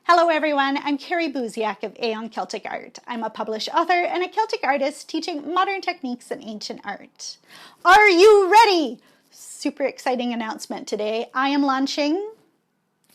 Hello everyone, I'm Carrie Buziak of AON Celtic Art. I'm a published author and a Celtic artist teaching modern techniques in ancient art. Are you ready? Super exciting announcement today. I am launching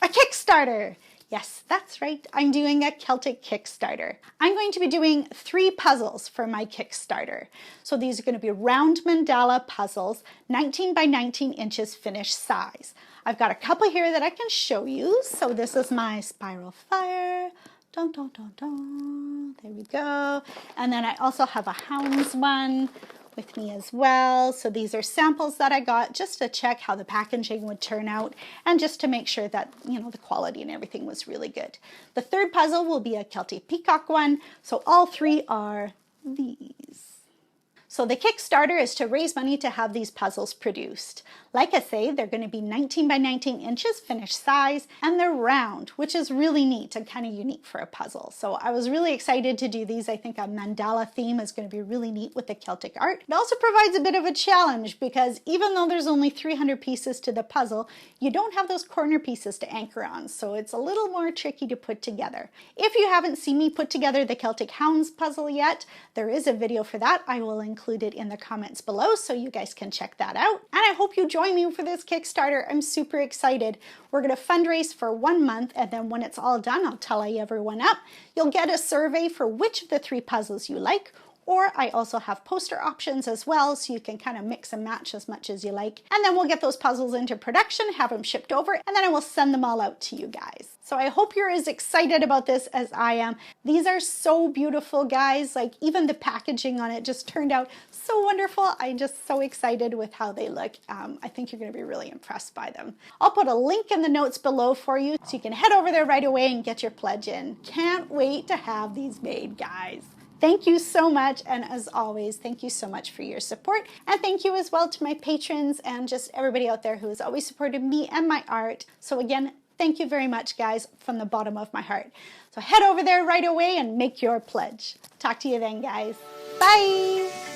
a Kickstarter. Yes, that's right. I'm doing a Celtic Kickstarter. I'm going to be doing 3 puzzles for my Kickstarter. So these are going to be round mandala puzzles, 19 by 19 inches finished size. I've got a couple here that I can show you. So this is my spiral fire. Dun, dun, dun, dun. There we go. And then I also have a hounds one with me as well. So these are samples that I got just to check how the packaging would turn out and just to make sure that, the quality and everything was really good. The third puzzle will be a Celtic peacock one. So all 3 are these. So the Kickstarter is to raise money to have these puzzles produced. Like I say, they're going to be 19 by 19 inches finished size, and they're round, which is really neat and kind of unique for a puzzle. So I was really excited to do these. I think a mandala theme is going to be really neat with the Celtic art. It also provides a bit of a challenge because even though there's only 300 pieces to the puzzle, you don't have those corner pieces to anchor on. So it's a little more tricky to put together. If you haven't seen me put together the Celtic Hounds puzzle yet, there is a video for that. I will include it in the comments below so you guys can check that out. And I hope you join me for this Kickstarter. I'm super excited. We're going to fundraise for 1 month, and then when it's all done, I'll tally everyone up. You'll get a survey for which of the 3 puzzles you like, or I also have poster options as well, so you can kind of mix and match as much as you like. And then we'll get those puzzles into production, have them shipped over, and then I will send them all out to you guys. So I hope you're as excited about this as I am. These are so beautiful, guys. Like, even the packaging on it just turned out so wonderful. I'm just so excited with how they look. I think you're going to be really impressed by them. I'll put a link in the notes below for you so you can head over there right away and get your pledge in. Can't wait to have these made, guys. Thank you so much, and as always, thank you so much for your support, and thank you as well to my patrons and just everybody out there who has always supported me and my art. So again, thank you very much, guys, from the bottom of my heart. So head over there right away and make your pledge. Talk to you then, guys. Bye!